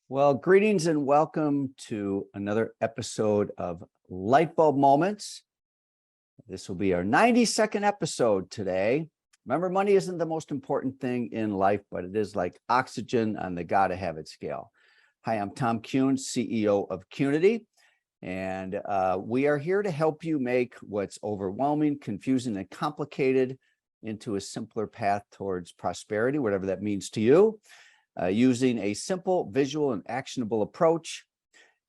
Well, greetings and welcome to another episode of Lightbulb Moments. This will be our 92nd episode today. Remember, money isn't the most important thing in life, but it is like oxygen on the gotta have it scale. Hi, I'm Tom Kuhn, CEO of Qnity, and we are here to help you make what's overwhelming, confusing, and complicated into a simpler path towards prosperity, whatever that means to you. Using a simple, visual, and actionable approach.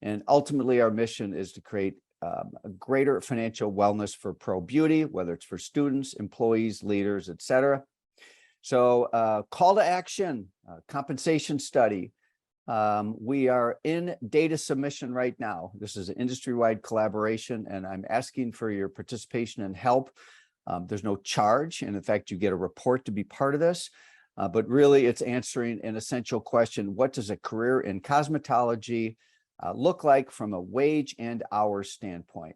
And ultimately, our mission is to create a greater financial wellness for pro beauty, whether it's for students, employees, leaders, etc. So call to action, compensation study. We are in data submission right now. This is an industry-wide collaboration, and I'm asking for your participation and help. There's no charge, and in fact, you get a report to be part of this. But really, it's answering an essential question: what does a career in cosmetology look like from a wage and hours standpoint?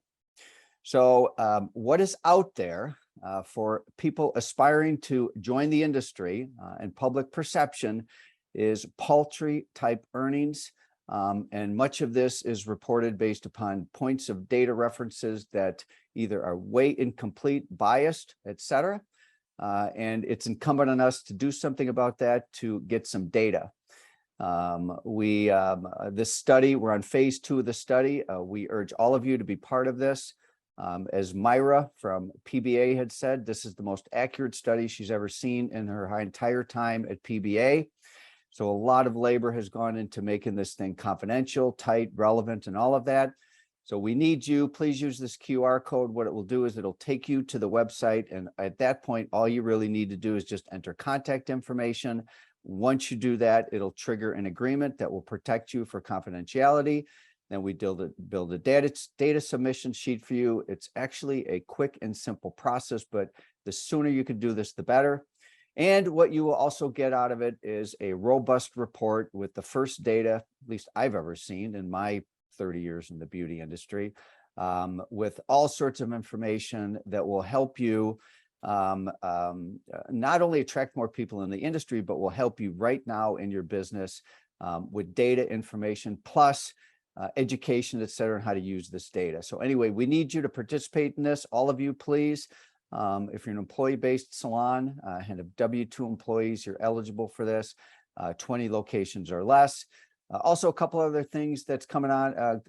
So what is out there for people aspiring to join the industry and public perception is paltry type earnings. And much of this is reported based upon points of data references that either are way incomplete, biased, etc. And it's incumbent on us to do something about that, to get some data. This study, we're on phase 2 of the study. We urge all of you to be part of this. As Myra from PBA had said, this is the most accurate study she's ever seen in her entire time at PBA. So a lot of labor has gone into making this thing confidential, tight, relevant, and all of that. So we need you. Please use this QR code. What it will do is it'll take you to the website. And at that point, all you really need to do is just enter contact information. Once you do that, it'll trigger an agreement that will protect you for confidentiality. Then we build a data submission sheet for you. It's actually a quick and simple process, but the sooner you can do this, the better. And what you will also get out of it is a robust report with the first data, at least I've ever seen in my 30 years in the beauty industry, with all sorts of information that will help you not only attract more people in the industry, but will help you right now in your business with data information, plus education, et cetera, on how to use this data. So anyway, we need you to participate in this, all of you, please. If you're an employee-based salon and have W-2 employees, you're eligible for this, 20 locations or less. Also, a couple other things that's coming on,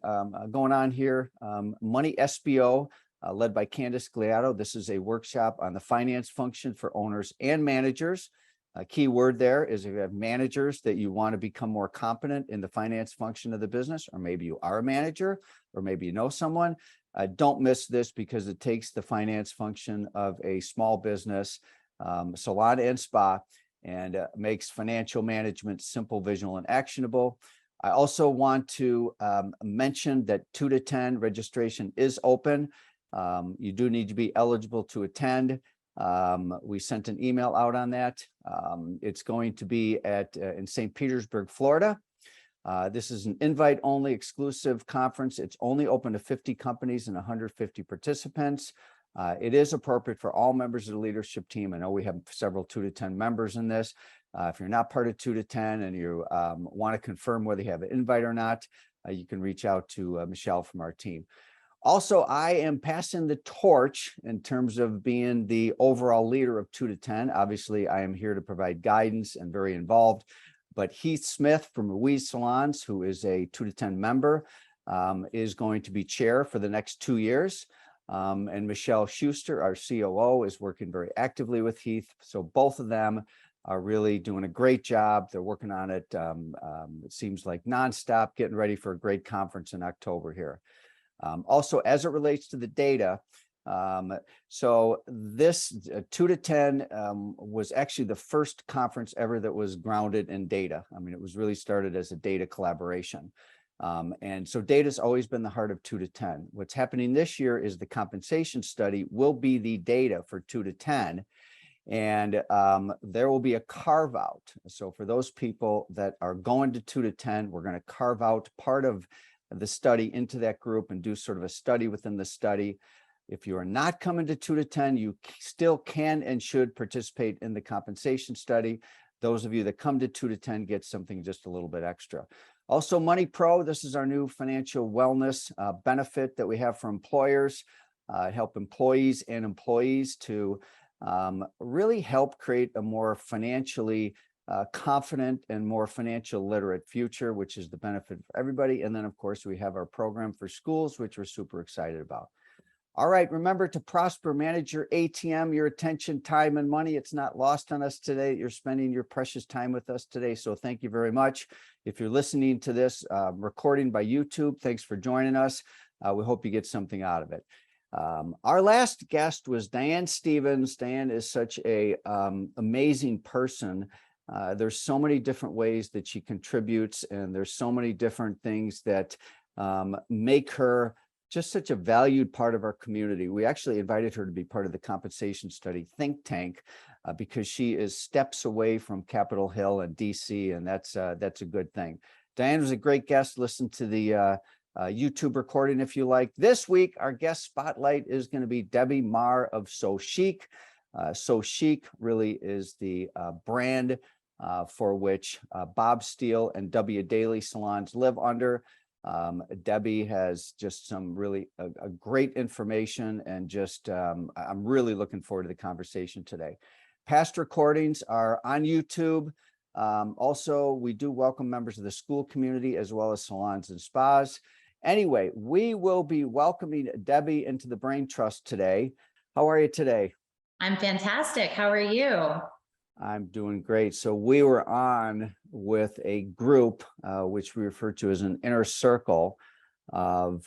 going on here. Money SBO, led by Candace Gliato. This is a workshop on the finance function for owners and managers. A key word there is if you have managers that you want to become more competent in the finance function of the business, or maybe you are a manager, or maybe you know someone, don't miss this, because it takes the finance function of a small business, salon and spa, and makes financial management simple, visual, and actionable. I also want to mention that 2 to 10 registration is open. You do need to be eligible to attend. We sent an email out on that. It's going to be in St. Petersburg, Florida. This is an invite-only exclusive conference. It's only open to 50 companies and 150 participants. It is appropriate for all members of the leadership team. I know we have several 2 to 10 members in this. If you're not part of 2 to 10 and you want to confirm whether you have an invite or not, you can reach out to Michelle from our team. Also, I am passing the torch in terms of being the overall leader of 2 to 10. Obviously, I am here to provide guidance and very involved. But Heath Smith from Ruiz Salons, who is a 2 to 10 member, is going to be chair for the next 2 years. And Michelle Schuster, our COO, is working very actively with Heath. So both of them are really doing a great job. They're working on it, it seems like nonstop, getting ready for a great conference in October here. Also, as it relates to the data, so this 2 to 10 was actually the first conference ever that was grounded in data. I mean, it was really started as a data collaboration. And so data has always been the heart of 2 to 10. What's happening this year is the compensation study will be the data for 2 to 10. And there will be a carve out. So for those people that are going to 2 to 10, we're going to carve out part of the study into that group and do sort of a study within the study. If you are not coming to 2 to 10, you still can and should participate in the compensation study. Those of you that come to 2 to 10 get something just a little bit extra. Also, Money Pro, this is our new financial wellness benefit that we have for employers, help employees and employees to really help create a more financially confident and more financial literate future, which is the benefit for everybody. And then, of course, we have our program for schools, which we're super excited about. All right, remember to prosper, manage your ATM, your attention, time, and money. It's not lost on us today. You're spending your precious time with us today. So thank you very much. If you're listening to this recording by YouTube, thanks for joining us. We hope you get something out of it. Our last guest was Diane Stevens. Diane is such a amazing person. There's so many different ways that she contributes, and there's so many different things that make her just such a valued part of our community. We actually invited her to be part of the compensation study think tank because she is steps away from Capitol Hill and DC, and that's a good thing. Diane was a great guest. Listen to the YouTube recording if you like. This week, our guest spotlight is going to be Debbi Marr of So Chic. So Chic really is the brand for which Bob Steele and W. Daily salons live under. Debbi has just some really a great information, and just I'm really looking forward to the conversation today. Past recordings are on YouTube. Also, we do welcome members of the school community as well as salons and spas. Anyway, we will be welcoming Debbi into the Brain Trust today. How are you today? I'm fantastic. How are you? I'm doing great. So we were on with a group, which we refer to as an inner circle of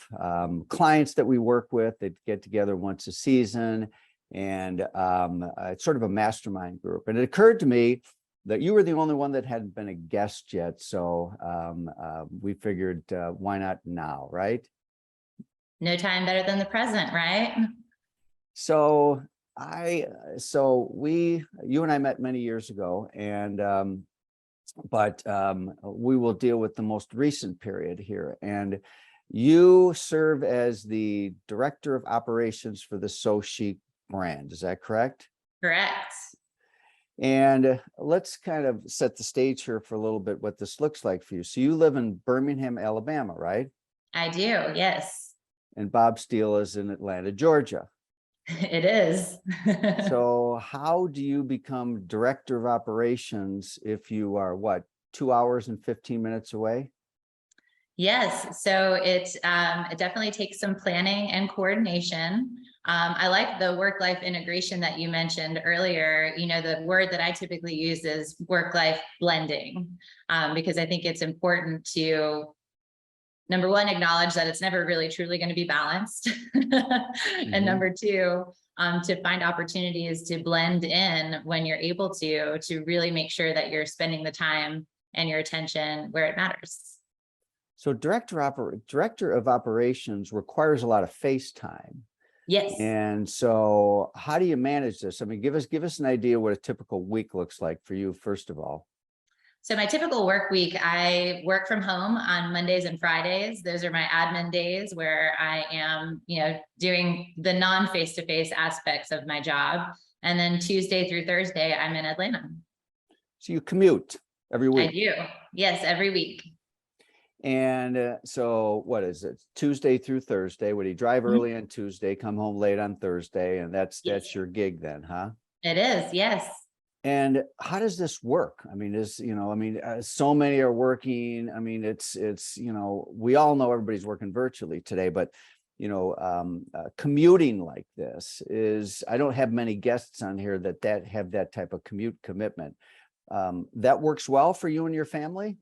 clients that we work with that get together once a season. And it's sort of a mastermind group. And it occurred to me that you were the only one that hadn't been a guest yet. So we figured, why not now, right? No time better than the present, right? So you and I met many years ago, and but we will deal with the most recent period here. And you serve as the director of operations for the So Chic brand. Is that correct? Correct. And let's kind of set the stage here for a little bit what this looks like for you. So you live in Birmingham, Alabama, right? I do, yes. And Bob Steele is in Atlanta, Georgia. It is. So how do you become director of operations if you are, what, 2 hours and 15 minutes away? Yes, so it definitely takes some planning and coordination. I like the work-life integration that you mentioned earlier. You know, the word that I typically use is work-life blending, because I think it's important to, number one, acknowledge that it's never really truly going to be balanced. And number two, to find opportunities to blend in when you're able to really make sure that you're spending the time and your attention where it matters. So director of operations requires a lot of face time. Yes. And so how do you manage this? I mean, give us an idea what a typical week looks like for you, first of all. So my typical work week, I work from home on Mondays and Fridays. Those are my admin days where I am, doing the non-face-to-face aspects of my job. And then Tuesday through Thursday, I'm in Atlanta. So you commute every week? I do. Yes, every week. And so what is it? Tuesday through Thursday? Would you drive early on Tuesday, come home late on Thursday, and that's your gig then, huh? It is, yes. And how does this work? I mean, so many are working. I mean, it's we all know everybody's working virtually today, but commuting like this is, I don't have many guests on here that have that type of commute commitment. That works well for you and your family?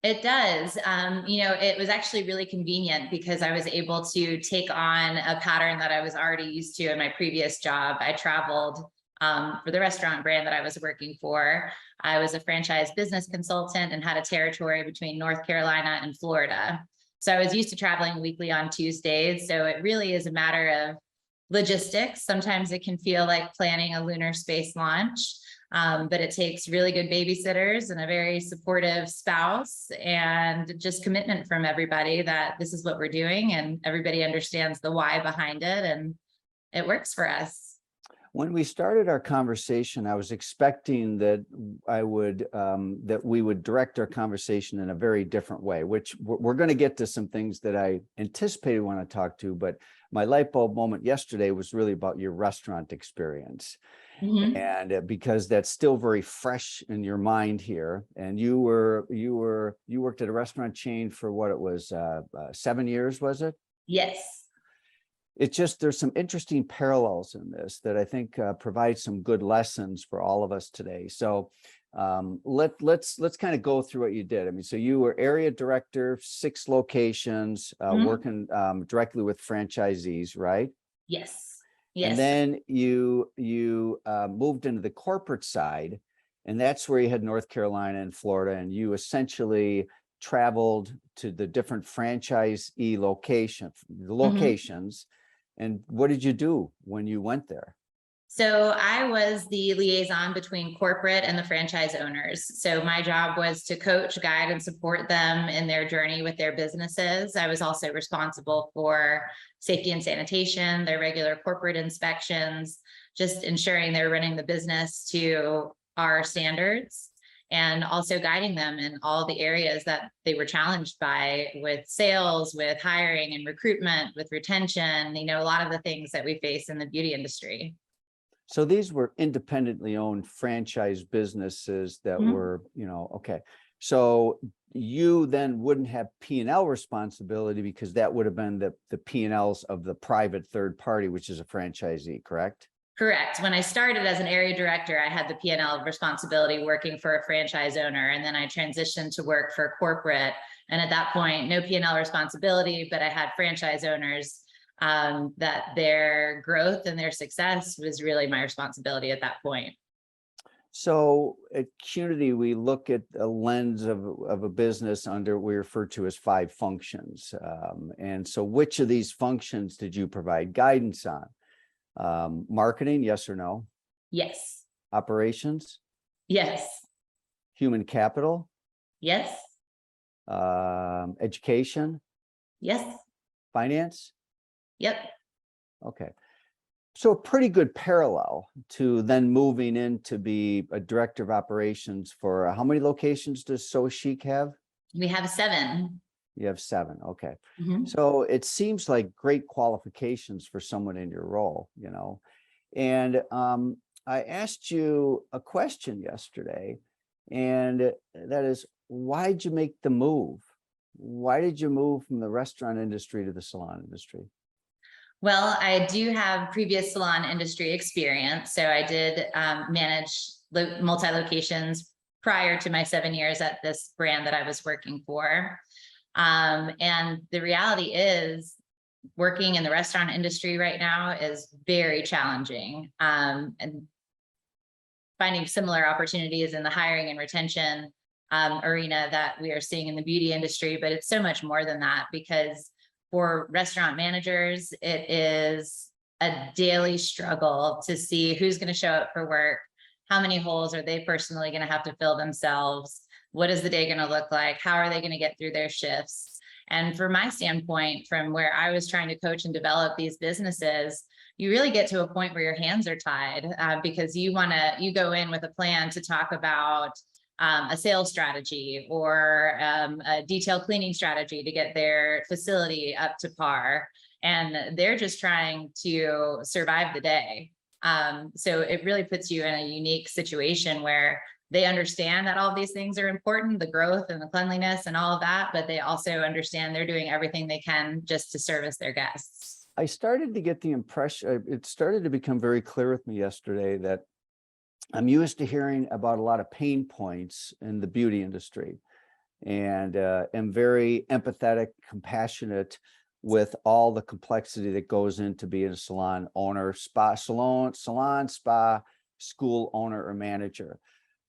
It does. It was actually really convenient because I was able to take on a pattern that I was already used to in my previous job. I traveled for the restaurant brand that I was working for. I was a franchise business consultant and had a territory between North Carolina and Florida. So I was used to traveling weekly on Tuesdays. So it really is a matter of logistics. Sometimes it can feel like planning a lunar space launch. But it takes really good babysitters and a very supportive spouse and just commitment from everybody that this is what we're doing, and everybody understands the why behind it, and it works for us. When we started our conversation, I was expecting that that we would direct our conversation in a very different way, which we're going to get to some things that I anticipated when I talked to, but my light bulb moment yesterday was really about your restaurant experience. Mhm. And because that's still very fresh in your mind here, and you worked at a restaurant chain for what it was, 7 years, was it? Yes. It's just there's some interesting parallels in this that I think provide some good lessons for all of us today. So let's kind of go through what you did. I mean, so you were area director, 6 locations, Mhm. working directly with franchisees, right? Yes. And Yes. then you moved into the corporate side, and that's where you had North Carolina and Florida, and you essentially traveled to the different franchisee Mhm. locations. And what did you do when you went there? So I was the liaison between corporate and the franchise owners. So my job was to coach, guide, and support them in their journey with their businesses. I was also responsible for safety and sanitation, their regular corporate inspections, just ensuring they're running the business to our standards, and also guiding them in all the areas that they were challenged by, with sales, with hiring and recruitment, with retention, a lot of the things that we face in the beauty industry. So these were independently owned franchise businesses that Mhm. were, okay. So you then wouldn't have P&L responsibility because that would have been the P&Ls of the private third party, which is a franchisee, correct? Correct. When I started as an area director, I had the P&L responsibility working for a franchise owner, and then I transitioned to work for corporate. And at that point, no P&L responsibility, but I had franchise owners, that their growth and their success was really my responsibility at that point. So at Qnity, we look at a lens of a business under we refer to as 5 functions. And so which of these functions did you provide guidance on? Marketing, yes or no? Yes. Operations, Yes. human capital, Yes. education, Yes. finance? Yep. Okay. So a pretty good parallel to then moving in to be a director of operations for how many locations does So Chic have? We have 7. You have 7. Okay. Mhm. So it seems like great qualifications for someone in your role. And I asked you a question yesterday, and that is, why'd you make the move? Why did you move from the restaurant industry to the salon industry? Well, I do have previous salon industry experience. So I did manage multi locations prior to my 7 years at this brand that I was working for. And the reality is, working in the restaurant industry right now is very challenging. And finding similar opportunities in the hiring and retention arena that we are seeing in the beauty industry. But it's so much more than that, because for restaurant managers, it is a daily struggle to see who's going to show up for work, how many holes are they personally going to have to fill themselves, what is the day going to look like, how are they going to get through their shifts. And from my standpoint, from where I was trying to coach and develop these businesses, you really get to a point where your hands are tied, because you go in with a plan to talk about a sales strategy, or a detailed cleaning strategy to get their facility up to par. And they're just trying to survive the day. So it really puts you in a unique situation where they understand that all these things are important, the growth and the cleanliness and all of that, but they also understand they're doing everything they can just to service their guests. I started to get the impression, it started to become very clear with me yesterday that I'm used to hearing about a lot of pain points in the beauty industry, and am very empathetic, compassionate with all the complexity that goes into being a salon owner, salon, spa, school owner or manager.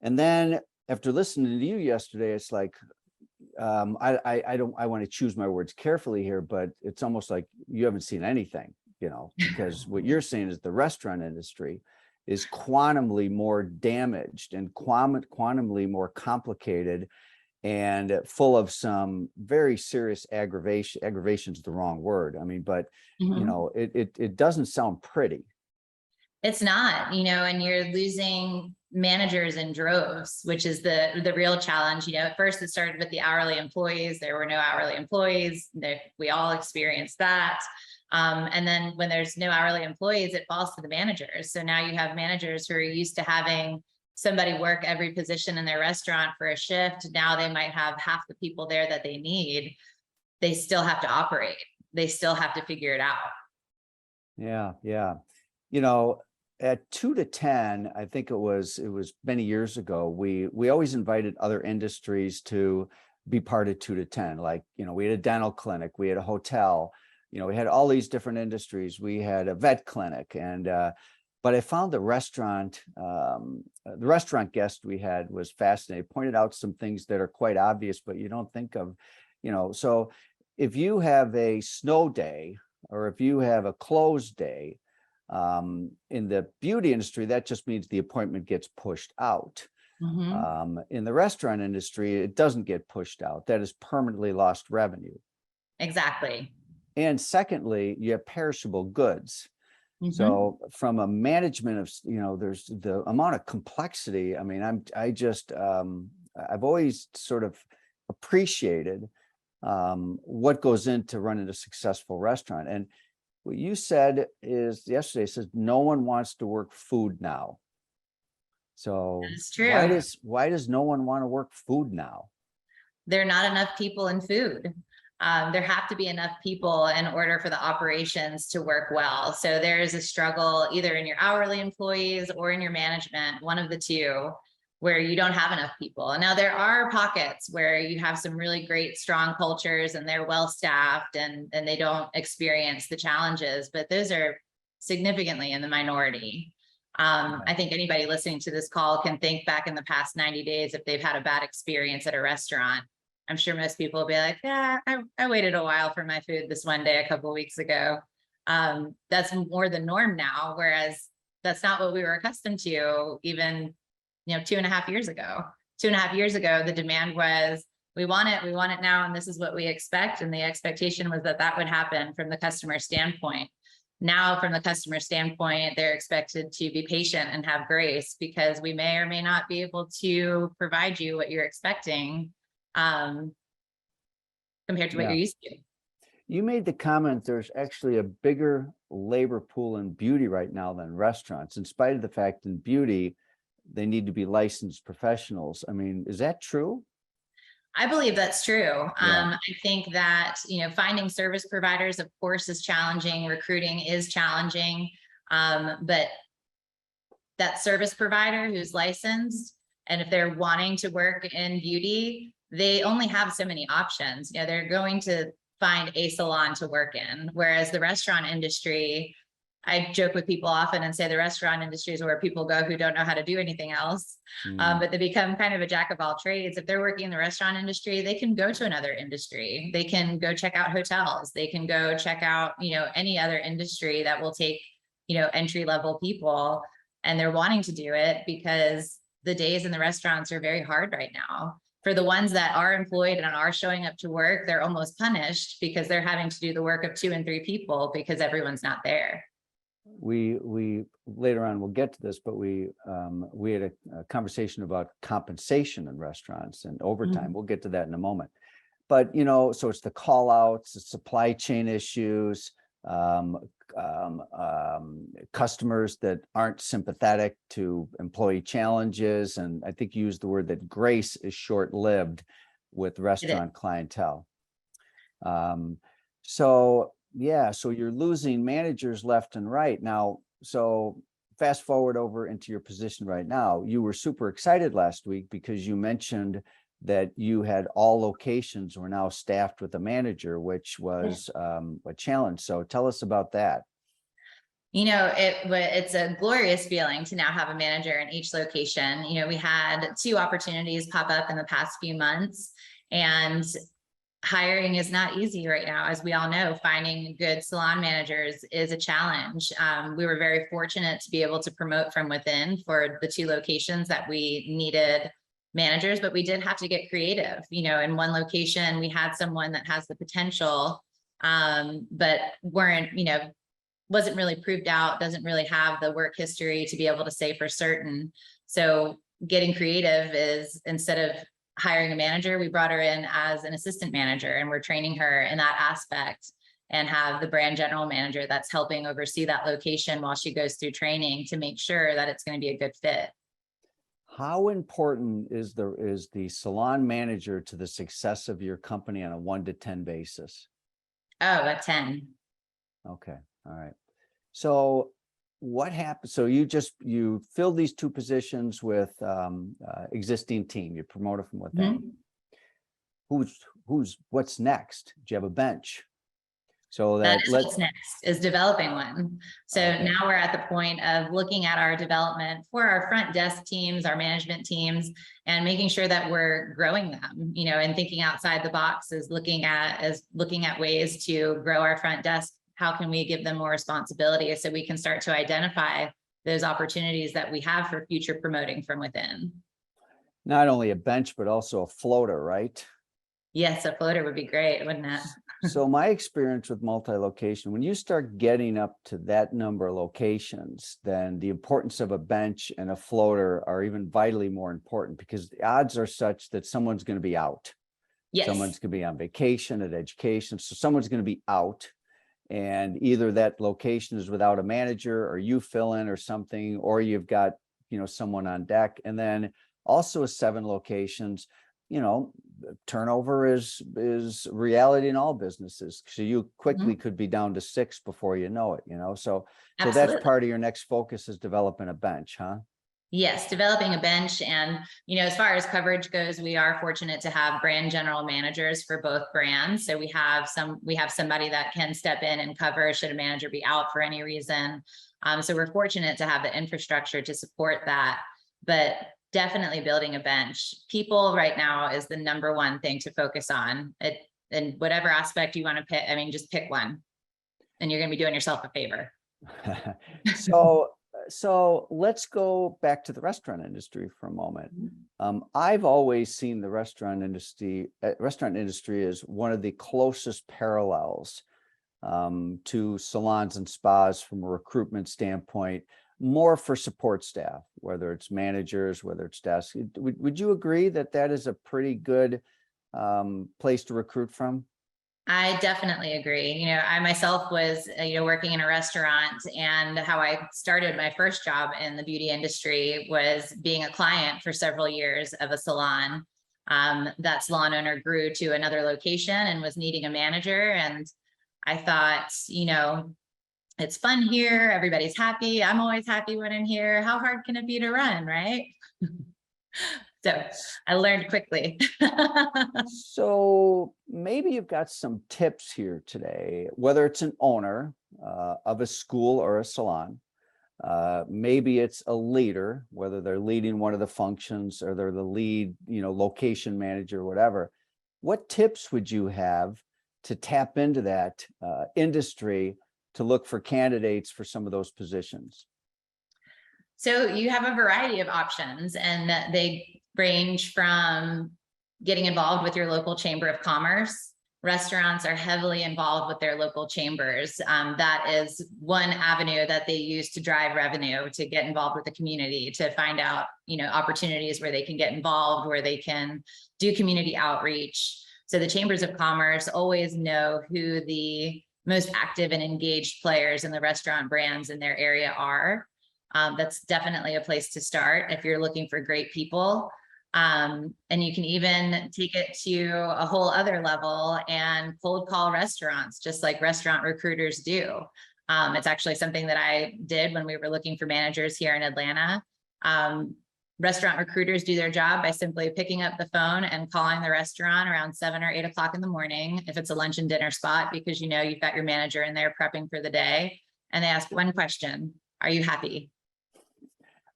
And then after listening to you yesterday, it's like, I want to choose my words carefully here, but it's almost like you haven't seen anything, because what you're saying is the restaurant industry is quantumly more damaged and quantumly more complicated and full of some very serious aggravation's the wrong word. I mean, but Mhm. it doesn't sound pretty. It's not, and you're losing managers in droves, which is the real challenge. At first it started with the hourly employees. There were no hourly employees. We all experienced that. And then when there's no hourly employees, it falls to the managers. So now you have managers who are used to having somebody work every position in their restaurant for a shift. Now they might have half the people there that they need. They still have to operate. They still have to figure it out. Yeah, yeah. At 2 to 10, I think it was many years ago, we always invited other industries to be part of 2 to 10. Like, we had a dental clinic, we had a hotel, we had all these different industries. We had a vet clinic, and but I found the restaurant guest we had was fascinating. Pointed out some things that are quite obvious, but you don't think of, so if you have a snow day or if you have a closed day, in the beauty industry, that just means the appointment gets pushed out. In the restaurant industry, it doesn't get pushed out. That is permanently lost revenue. Exactly. And secondly, you have perishable goods. So from a management of, there's the amount of complexity. I mean, I've always sort of appreciated what goes into running a successful restaurant. And what you said is yesterday says no one wants to work food now. So That's true. Why does no one want to work food now? There are not enough people in food. There have to be enough people in order for the operations to work well. So there is a struggle either in your hourly employees or in your management, one of the two, where you don't have enough people. And now there are pockets where you have some really great, strong cultures and they're well staffed and they don't experience the challenges, but those are significantly in the minority. I think anybody listening to this call can think back in the past 90 days if they've had a bad experience at a restaurant. I'm sure most people will be like, yeah, I waited a while for my food this one day a couple of weeks ago. That's more the norm now, whereas that's not what we were accustomed to even 2.5 years ago. 2.5 years ago, the demand was, we want it now, and this is what we expect. And the expectation was that would happen from the customer standpoint. Now, from the customer standpoint, they're expected to be patient and have grace because we may or may not be able to provide you what you're expecting compared to what you're used to. You made the comment there's actually a bigger labor pool in beauty right now than restaurants, in spite of the fact in beauty, they need to be licensed professionals. I mean, is that true? I believe that's true. Yeah. I think that, finding service providers, of course, is challenging. Recruiting is challenging. But that service provider who's licensed, and if they're wanting to work in beauty, they only have so many options. They're going to find a salon to work in. Whereas the restaurant industry, I joke with people often and say the restaurant industry is where people go who don't know how to do anything else. But they become kind of a jack of all trades. If they're working in the restaurant industry, they can go to another industry. They can go check out hotels. They can go check out, any other industry that will take, entry-level people. And they're wanting to do it because the days in the restaurants are very hard right now. For the ones that are employed and are showing up to work, they're almost punished because they're having to do the work of 2 and 3 people because everyone's not there. We later on we'll get to this, but we had a conversation about compensation in restaurants and overtime. We'll get to that in a moment. But so it's the call outs, the supply chain issues, customers that aren't sympathetic to employee challenges, and I think you used the word that grace is short-lived with restaurant clientele. So you're losing managers left and right now. So fast forward over into your position right now. You were super excited last week because you mentioned that you had all locations were now staffed with a manager, which was a challenge. So tell us about that. It's a glorious feeling to now have a manager in each location. We had 2 opportunities pop up in the past few months, and hiring is not easy right now. As we all know, finding good salon managers is a challenge. We were very fortunate to be able to promote from within for the 2 locations that we needed managers, but we did have to get creative. In one location, we had someone that has the potential, but weren't, wasn't really proved out, doesn't really have the work history to be able to say for certain. So getting creative is, instead of hiring a manager, we brought her in as an assistant manager, and we're training her in that aspect, and have the brand general manager that's helping oversee that location while she goes through training to make sure that it's going to be a good fit. How important is the salon manager to the success of your company on a 1 to 10 basis? Oh, a 10. Okay. All right. So what happened? So you filled these 2 positions with existing team. You promoted from within. What's next? Do you have a bench? So That is what's next, is developing one. So now we're at the point of looking at our development for our front desk teams, our management teams, and making sure that we're growing them, and thinking outside the box, is looking at ways to grow our front desk. How can we give them more responsibility so we can start to identify those opportunities that we have for future promoting from within? Not only a bench, but also a floater, right? Yes, a floater would be great, wouldn't it? So my experience with multi-location, when you start getting up to that number of locations, then the importance of a bench and a floater are even vitally more important, because the odds are such that someone's going to be out. Yes. Someone's going to be on vacation, at education. So someone's going to be out, and either that location is without a manager, or you fill in or something, or you've got, someone on deck. And then also with 7 locations, turnover is reality in all businesses. So you quickly could be down to 6 before you know it, so that's part of your next focus, is developing a bench, huh? Yes, developing a bench. And, as far as coverage goes, we are fortunate to have brand general managers for both brands. So we have somebody that can step in and cover should a manager be out for any reason. So we're fortunate to have the infrastructure to support that. But definitely building a bench. People right now is the number one thing to focus on. In whatever aspect you want to pick, just pick one, and you're going to be doing yourself a favor. So let's go back to the restaurant industry for a moment. I've always seen the restaurant industry as one of the closest parallels to salons and spas from a recruitment standpoint, more for support staff, whether it's managers, whether it's desk. Would you agree that that is a pretty good place to recruit from? I definitely agree. I myself was, working in a restaurant, and how I started my first job in the beauty industry was being a client for several years of a salon. That salon owner grew to another location and was needing a manager. And I thought, it's fun here. Everybody's happy. I'm always happy when I'm here. How hard can it be to run, right? So I learned quickly. So maybe you've got some tips here today, whether it's an owner of a school or a salon. Maybe it's a leader, whether they're leading one of the functions or they're the lead, location manager, whatever. What tips would you have to tap into that industry to look for candidates for some of those positions? So you have a variety of options, and they range from getting involved with your local chamber of commerce. Restaurants are heavily involved with their local chambers. That is one avenue that they use to drive revenue, to get involved with the community, to find out, opportunities where they can get involved, where they can do community outreach. So the chambers of commerce always know who the most active and engaged players in the restaurant brands in their area are. That's definitely a place to start if you're looking for great people. And you can even take it to a whole other level and cold call restaurants, just like restaurant recruiters do. It's actually something that I did when we were looking for managers here in Atlanta. Restaurant recruiters do their job by simply picking up the phone and calling the restaurant around 7 or 8 o'clock in the morning, if it's a lunch and dinner spot, because you've got your manager in there prepping for the day, and they ask one question: are you happy?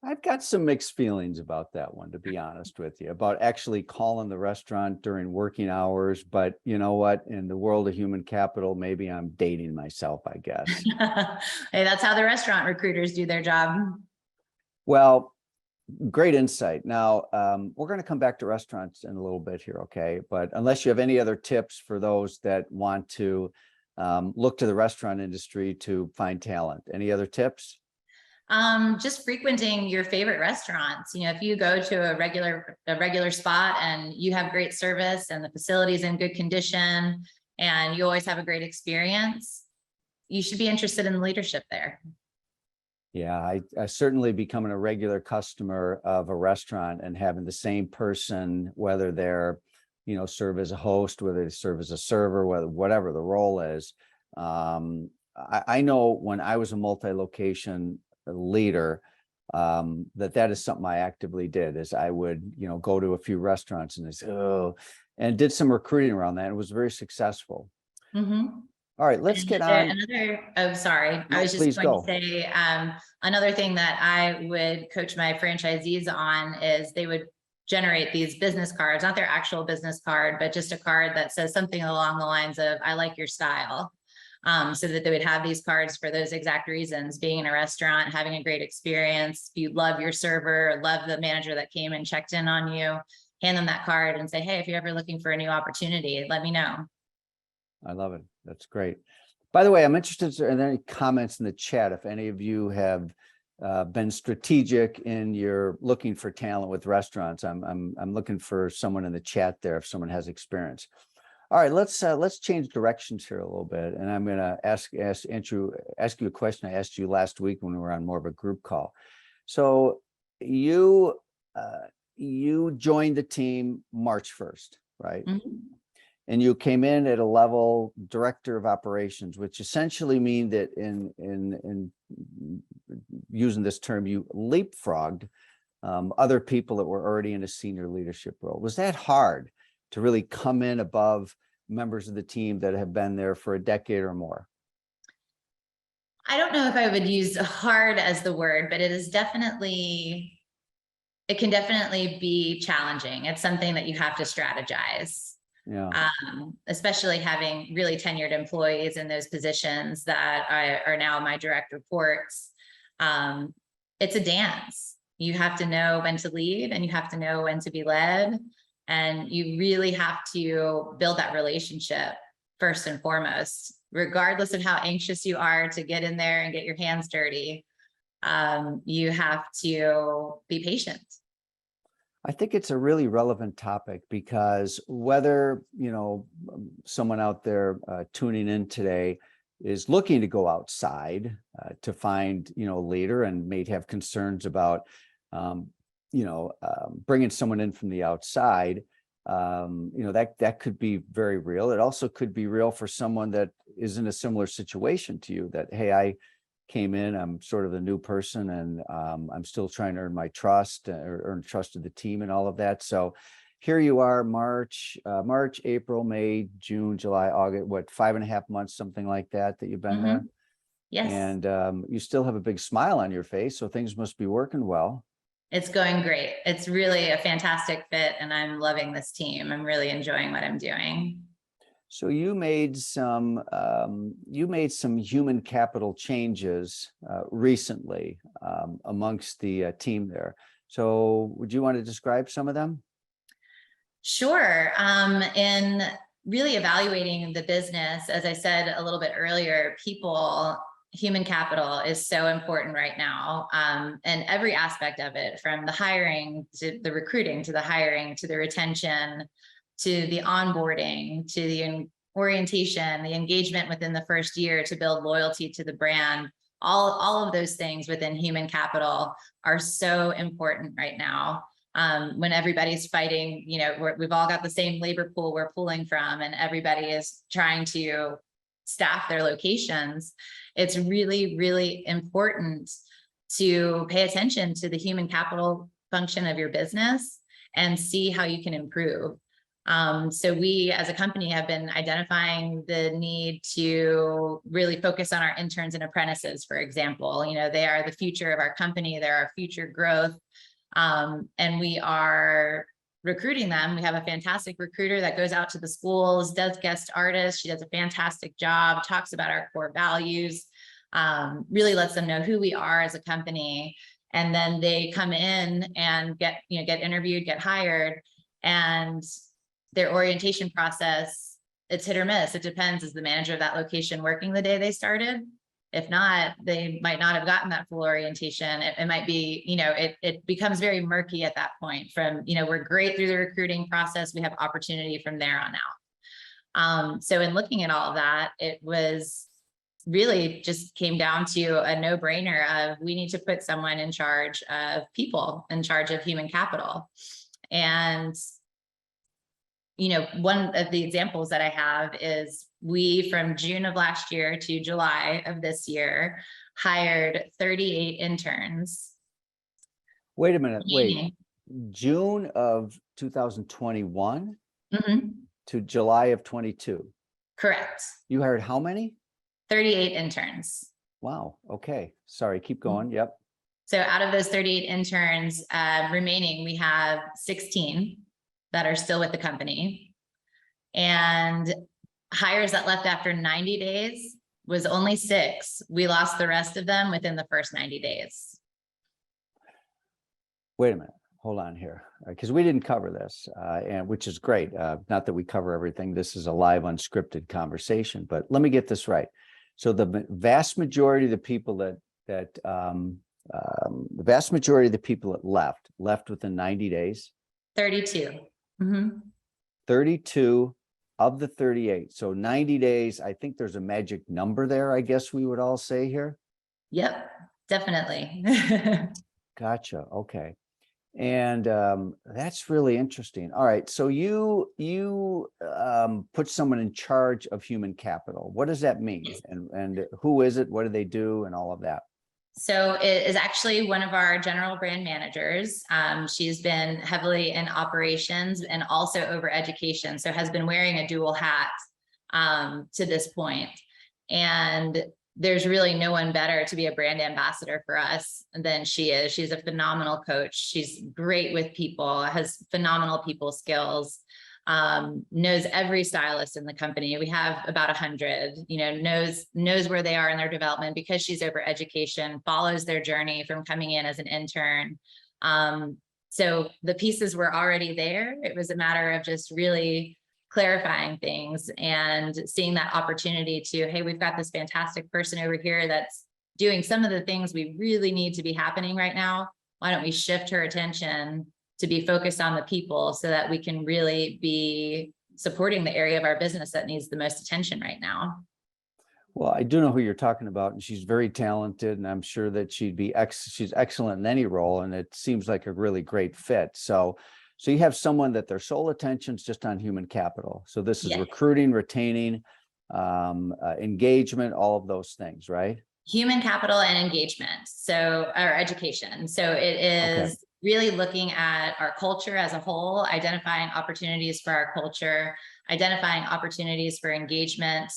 I've got some mixed feelings about that one, to be honest with you, about actually calling the restaurant during working hours. But you know what? In the world of human capital, maybe I'm dating myself, I guess. Hey, that's how the restaurant recruiters do their job. Well, great insight. Now, we're going to come back to restaurants in a little bit here, okay? But unless you have any other tips for those that want to look to the restaurant industry to find talent? Any other tips? Just frequenting your favorite restaurants. If you go to a regular spot and you have great service and the facility's in good condition and you always have a great experience, you should be interested in the leadership there. Yeah, I certainly becoming a regular customer of a restaurant and having the same person, whether they're, serve as a host, whether they serve as a server, whatever the role is. I know when I was a multi-location leader, that is something I actively did, is I would, go to a few restaurants and say, oh, and did some recruiting around that. It was very successful. Mm-hmm. All right, let's get on. Sorry. No, I was just please going go. to say, another thing that I would coach my franchisees on is they would generate these business cards, not their actual business card, but just a card that says something along the lines of, I like your style. So that they would have these cards for those exact reasons: being in a restaurant, having a great experience. If you love your server, love the manager that came and checked in on you, hand them that card and say, hey, if you're ever looking for a new opportunity, let me know. I love it. That's great. By the way, I'm interested in any comments in the chat. If any of you have been strategic in your looking for talent with restaurants, I'm looking for someone in the chat there if someone has experience. All right, let's change directions here a little bit, and I'm going to ask you a question I asked you last week when we were on more of a group call. So you joined the team March 1st, right? Mm-hmm. And you came in at a level director of operations, which essentially mean that in using this term, you leapfrogged other people that were already in a senior leadership role. Was that hard to really come in above members of the team that have been there for a decade or more? I don't know if I would use hard as the word, but it can definitely be challenging. It's something that you have to strategize. Yeah. Especially having really tenured employees in those positions that are now my direct reports. It's a dance. You have to know when to lead and you have to know when to be led. And you really have to build that relationship first and foremost, regardless of how anxious you are to get in there and get your hands dirty. You have to be patient. I think it's a really relevant topic because whether, someone out there tuning in today is looking to go outside to find, a leader and may have concerns about, bringing someone in from the outside, that could be very real. It also could be real for someone that is in a similar situation to you, that, hey, I came in, I'm sort of the new person, and I'm still trying to earn my trust, or earn trust of the team and all of that. So here you are, March, April, May, June, July, August, what, 5.5 months, something like that you've been there. Yes. And you still have a big smile on your face, so things must be working well. It's going great. It's really a fantastic fit, and I'm loving this team. I'm really enjoying what I'm doing. So you made some human capital changes recently amongst the team there. So would you want to describe some of them? Sure. In really evaluating the business, as I said a little bit earlier, human capital is so important right now. And every aspect of it, from the hiring to the recruiting, to the hiring, to the retention, to the onboarding, to the orientation, the engagement within the first year to build loyalty to the brand, all of those things within human capital are so important right now. When everybody's fighting, we've all got the same labor pool we're pulling from, and everybody is trying to staff their locations. It's really, really important to pay attention to the human capital function of your business and see how you can improve. So we as a company have been identifying the need to really focus on our interns and apprentices, for example. They are the future of our company, they're our future growth. And we are recruiting them. We have a fantastic recruiter that goes out to the schools, does guest artists. She does a fantastic job, talks about our core values, really lets them know who we are as a company. And then they come in and get interviewed, get hired, and their orientation process it's hit or miss. It depends. Is the manager of that location working the day they started? If not, they might not have gotten that full orientation. It might be, it becomes very murky at that point. From, we're great through the recruiting process. We have opportunity from there on out. So in looking at all of that, it was really just came down to a no-brainer of we need to put someone in charge of people, in charge of human capital. And one of the examples that I have is we, from June of last year to July of this year, hired 38 interns. Wait a minute, wait. Meaning- June of 2021 Mhm. to July of 22. Correct. You hired how many? 38 interns. Wow. Okay. Sorry. Keep going. Yep. So out of those 38 interns remaining, we have 16 that are still with the company. And hires that left after 90 days was only 6. We lost the rest of them within the first 90 days. Wait a minute. Hold on here, because we didn't cover this, and which is great. Not that we cover everything. This is a live, unscripted conversation. But let me get this right. So the vast majority of the people that left within 90 days. 32. Mm-hmm. 32 of the 38. So 90 days. I think there's a magic number there, I guess we would all say here. Yep, definitely. Gotcha. Okay. And that's really interesting. All right. So you put someone in charge of human capital. What does that mean? And who is it? What do they do? And all of that. So it is actually one of our general brand managers. She's been heavily in operations and also over education. So has been wearing a dual hat to this point. And there's really no one better to be a brand ambassador for us than she is. She's a phenomenal coach. She's great with people, has phenomenal people skills, knows every stylist in the company. We have about 100, knows where they are in their development because she's over education, follows their journey from coming in as an intern. So the pieces were already there. It was a matter of just really clarifying things and seeing that opportunity to, hey, we've got this fantastic person over here that's doing some of the things we really need to be happening right now. Why don't we shift her attention to be focused on the people so that we can really be supporting the area of our business that needs the most attention right now? Well, I do know who you're talking about, and she's very talented, and I'm sure that she's excellent in any role, and it seems like a really great fit. So you have someone that their sole attention's just on human capital. So this is recruiting, retaining, engagement, all of those things, right? Human capital and engagement. So, or education. So it is really looking at our culture as a whole, identifying opportunities for our culture, identifying opportunities for engagement.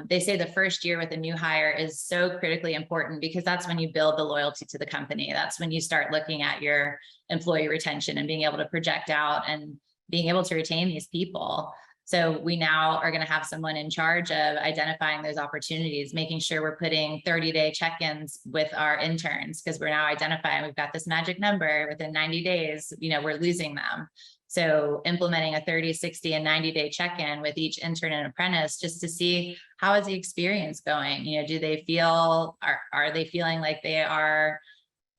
They say the first year with a new hire is so critically important because that's when you build the loyalty to the company. That's when you start looking at your employee retention and being able to project out and being able to retain these people. So we now are going to have someone in charge of identifying those opportunities, making sure we're putting 30-day check-ins with our interns because we're now identifying we've got this magic number within 90 days, we're losing them. So implementing a 30, 60, and 90-day check-in with each intern and apprentice just to see how is the experience going? Do they feel, are they feeling like they are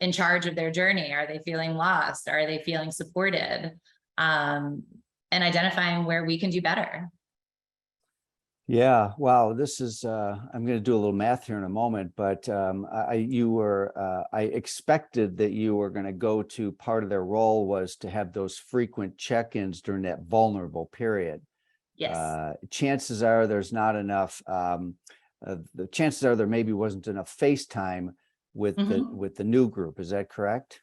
in charge of their journey? Are they feeling lost? Are they feeling supported? And identifying where we can do better. Yeah, wow. This is, I'm going to do a little math here in a moment, but I expected that you were going to go to part of their role was to have those frequent check-ins during that vulnerable period. Yes. Chances are there's not enough, the chances are there maybe wasn't enough face time with the new group. Is that correct?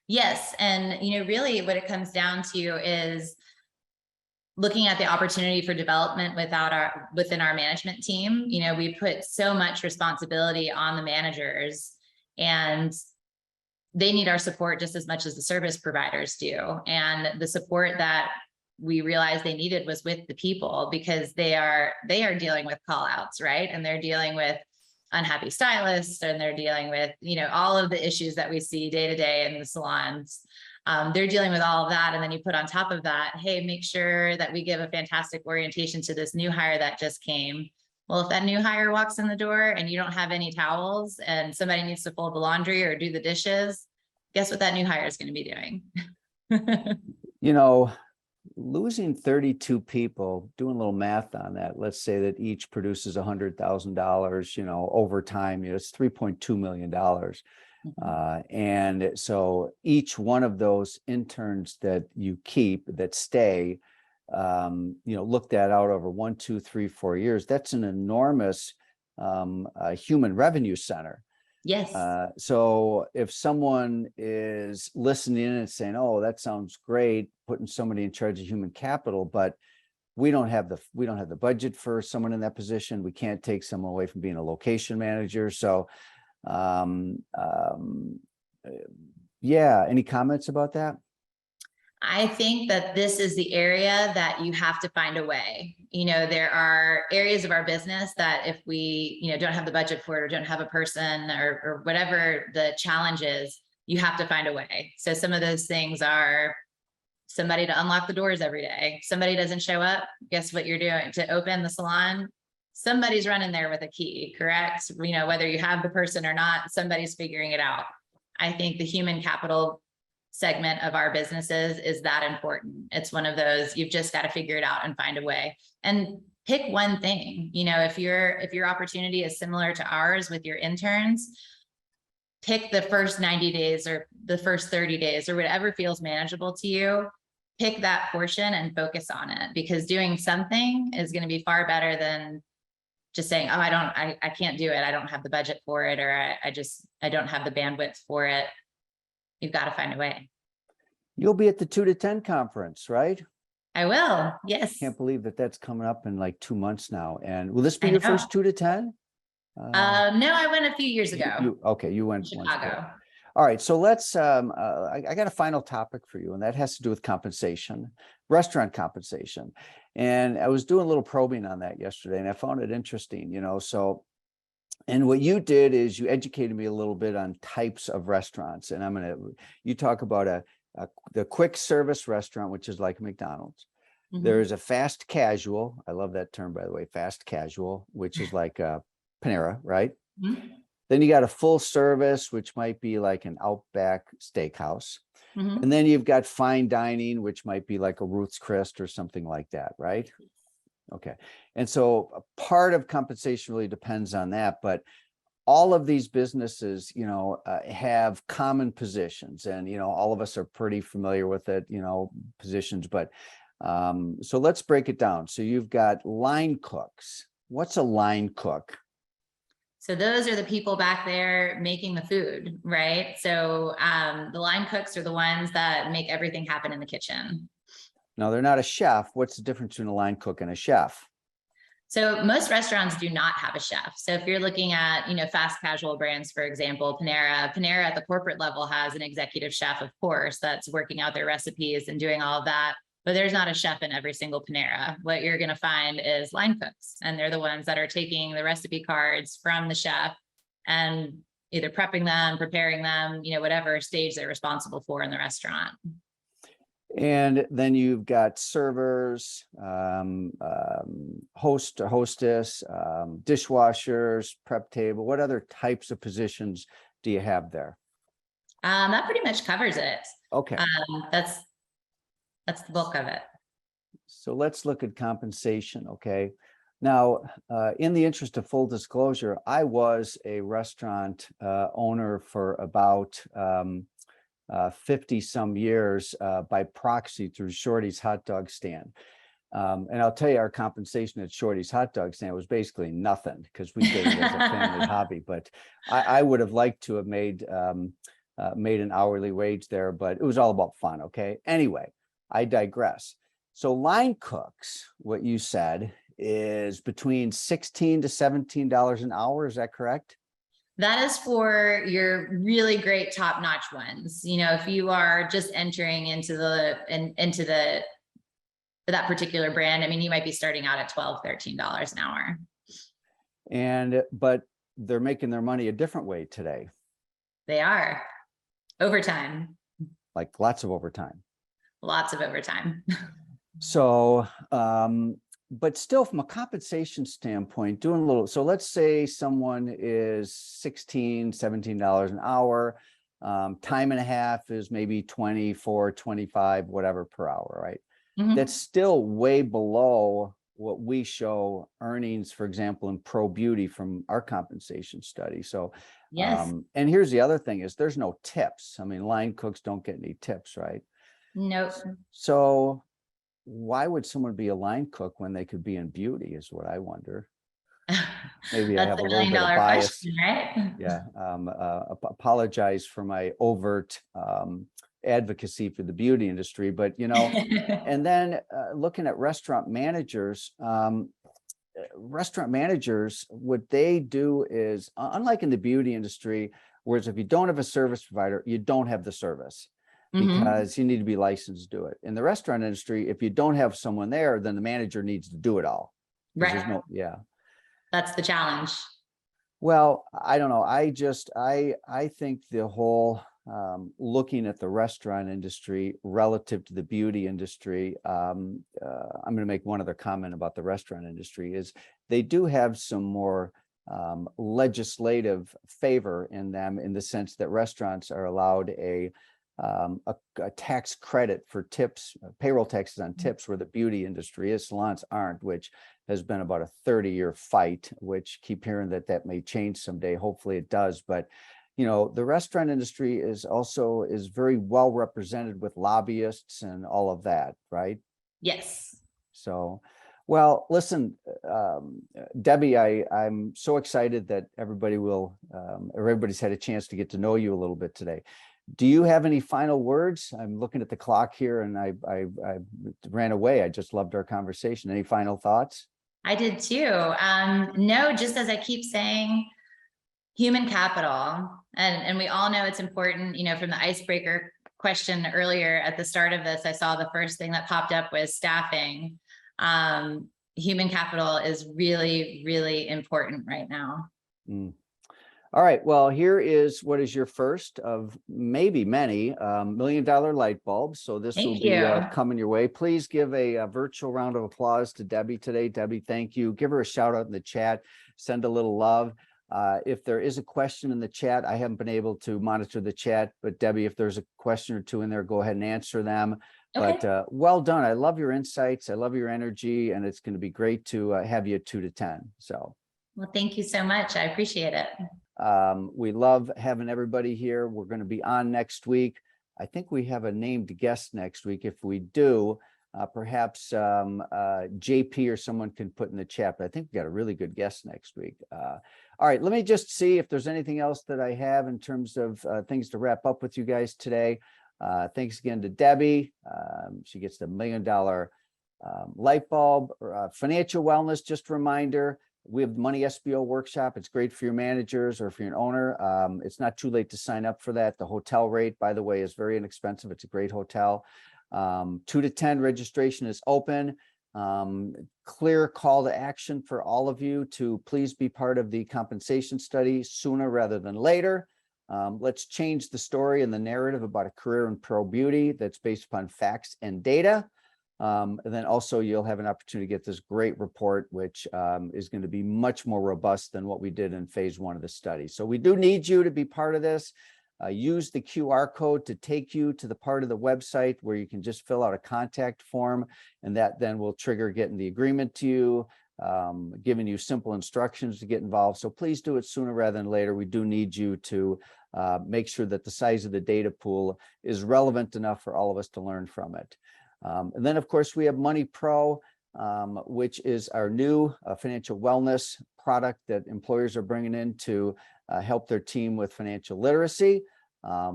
Yes. And, really what it comes down to is looking at the opportunity for development within our management team. We put so much responsibility on the managers and they need our support just as much as the service providers do. And the support that we realized they needed was with the people because they are dealing with call outs, right? And they're dealing with unhappy stylists and they're dealing with, all of the issues that we see day to day in the salons. They're dealing with all of that. And then you put on top of that, hey, make sure that we give a fantastic orientation to this new hire that just came. Well, if that new hire walks in the door and you don't have any towels and somebody needs to fold the laundry or do the dishes, guess what that new hire is going to be doing? You know, losing 32 people, doing a little math on that, let's say that each produces $100,000, you know, over time, you know, it's $3.2 million. And so each one of those interns that you keep that stay, you know, look that out over 1, 2, 3, 4 years, that's an enormous human revenue center. Yes. So if someone is listening and saying, oh, that sounds great, putting somebody in charge of human capital, but we don't have the budget for someone in that position. We can't take someone away from being a location manager. So yeah, any comments about that? I think that this is the area that you have to find a way. You know, there are areas of our business that if we, you know, don't have the budget for it or don't have a person or whatever the challenge is, you have to find a way. So some of those things are somebody to unlock the doors every day. Somebody doesn't show up. Guess what you're doing to open the salon? Somebody's running there with a key, correct? You know, whether you have the person or not, somebody's figuring it out. I think the human capital segment of our businesses is that important. It's one of those, you've just got to figure it out and find a way and pick one thing. You know, if your opportunity is similar to ours with your interns, pick the first 90 days or the first 30 days or whatever feels manageable to you. Pick that portion and focus on it, because doing something is going to be far better than just saying, oh, I can't do it. I don't have the budget for it. Or I don't have the bandwidth for it. You've got to find a way. You'll be at the 2 to 10 conference, right? I will. Yes. Can't believe that that's coming up in like 2 months now. And will this be your first 2 to 10? No, I went a few years ago. You went Chicago. All right, so let's. I got a final topic for you, and that has to do with compensation, restaurant compensation. And I was doing a little probing on that yesterday, and I found it interesting. You know, so. And what you did is you educated me a little bit on types of restaurants, and you talk about the quick service restaurant, which is like McDonald's. Mm-hmm. There's a fast casual. I love that term, by the way, fast casual, which is like a Panera, right? Mm-hmm. Then you got a full service, which might be like an Outback Steakhouse. Mm-hmm. And then you've got fine dining, which might be like a Ruth's Chris or something like that, right? Okay. And so a part of compensation really depends on that, but all of these businesses, you know, have common positions, and, you know, all of us are pretty familiar with it, you know, positions, but so let's break it down. So you've got line cooks. What's a line cook? So those are the people back there making the food, right? So the line cooks are the ones that make everything happen in the kitchen. No, they're not a chef. What's the difference between a line cook and a chef? So most restaurants do not have a chef. So if you're looking at, you know, fast casual brands, for example, Panera at the corporate level has an executive chef, of course, that's working out their recipes and doing all of that. But there's not a chef in every single Panera. What you're going to find is line cooks, and they're the ones that are taking the recipe cards from the chef and either prepping them, preparing them, you know, whatever stage they're responsible for in the restaurant. And then you've got servers, host or hostess, dishwashers, prep table. What other types of positions do you have there? That pretty much covers it. Okay. That's the bulk of it. So let's look at compensation. Okay. Now, in the interest of full disclosure, I was a restaurant owner for about 50 some years by proxy through Shorty's hot dog stand. And I'll tell you, our compensation at Shorty's hot dog stand was basically nothing, because we did it as a family hobby. But I would have liked to have made an hourly wage there, but it was all about fun. Okay. Anyway, I digress. So line cooks, what you said, is between $16 to $17 an hour. Is that correct? That is for your really great top-notch ones. You know, if you are just entering into that particular brand, I mean, you might be starting out at $12, $13 an hour. But they're making their money a different way today. They are overtime. like lots of overtime. Lots of overtime. So, but still from a compensation standpoint, doing a little, so let's say someone is $16, $17 an hour. Time and a half is maybe 24, 25, whatever per hour, right? Mhm. That's still way below what we show earnings, for example, in pro beauty from our compensation study. So, Yes. and here's the other thing is there's no tips. I mean, line cooks don't get any tips, right? Nope. So why would someone be a line cook when they could be in beauty is what I wonder. Maybe I That's have the a little bit of $1 million bias. question, right? Yeah. Apologize for my overt advocacy for the beauty industry, but and then looking at restaurant managers, what they do is unlike in the beauty industry, whereas if you don't have a service provider, you don't have the service Mhm. because you need to be licensed to do it. In the restaurant industry, if you don't have someone there, then the manager needs to do it all. Because there's Right. no, yeah. That's the challenge. Well, I don't know. I think the whole looking at the restaurant industry relative to the beauty industry, I'm going to make one other comment about the restaurant industry is they do have some more legislative favor in them in the sense that restaurants are allowed a tax credit for tips, payroll taxes on tips, where the beauty industry is. Salons aren't, which has been about a 30-year fight, which keep hearing that may change someday. Hopefully it does. But, the restaurant industry is very well represented with lobbyists and all of that, right? Yes. So, well, listen, Debbi, I'm so excited that everybody's had a chance to get to know you a little bit today. Do you have any final words? I'm looking at the clock here and I ran away. I just loved our conversation. Any final thoughts? I did too. No, just as I keep saying, human capital. And we all know it's important, from the icebreaker question earlier at the start of this, I saw the first thing that popped up was staffing. Human capital is really, really important right now. Mm. All right. Well, here is what is your first of maybe many $1 million light bulbs. So this will Thank be you. coming your way. Please give a virtual round of applause to Debbi today. Debbi, thank you. Give her a shout out in the chat. Send a little love. If there is a question in the chat, I haven't been able to monitor the chat, but Debbi, if there's a question or two in there, go ahead and answer them. Okay. But well done. I love your insights. I love your energy, and it's going to be great to have you at 2 to 10. So. Well, thank you so much. I appreciate it. We love having everybody here. We're going to be on next week. I think we have a named guest next week. If we do, perhaps JP or someone can put in the chat, but I think we got a really good guest next week. All right, let me just see if there's anything else that I have in terms of things to wrap up with you guys today. Thanks again to Debbi. She gets the $1 million light bulb. Financial wellness, just a reminder, we have the Money SBO workshop. It's great for your managers or if you're an owner. It's not too late to sign up for that. The hotel rate, by the way, is very inexpensive. It's a great hotel. 2 to 10 registration is open. Clear call to action for all of you to please be part of the compensation study sooner rather than later. Let's change the story and the narrative about a career in pro beauty that's based upon facts and data. And then also you'll have an opportunity to get this great report, which is going to be much more robust than what we did in phase 1 of the study. So we do need you to be part of this. Use the QR code to take you to the part of the website where you can just fill out a contact form, and that then will trigger getting the agreement to you, giving you simple instructions to get involved. So please do it sooner rather than later. We do need you to make sure that the size of the data pool is relevant enough for all of us to learn from it. And then, of course, we have Money Pro, which is our new financial wellness product that employers are bringing in to help their team with financial literacy,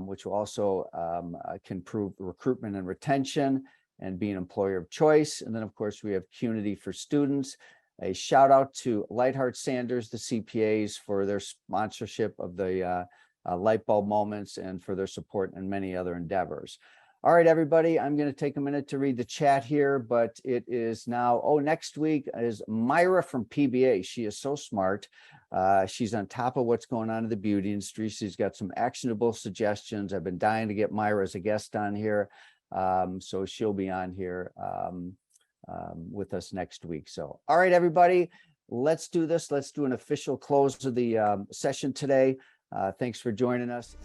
which will also can improve recruitment and retention and be an employer of choice. And then, of course, we have Qnity for students. A shout out to Lightheart Sanders, the CPAs, for their sponsorship of the light bulb moments and for their support in many other endeavors. All right, everybody, I'm going to take a minute to read the chat here, but it is now, next week is Myra from PBA. She is so smart. She's on top of what's going on in the beauty industry. She's got some actionable suggestions. I've been dying to get Myra as a guest on here. So she'll be on here with us next week. So, all right, everybody, let's do this. Let's do an official close of the session today. Thanks for joining us.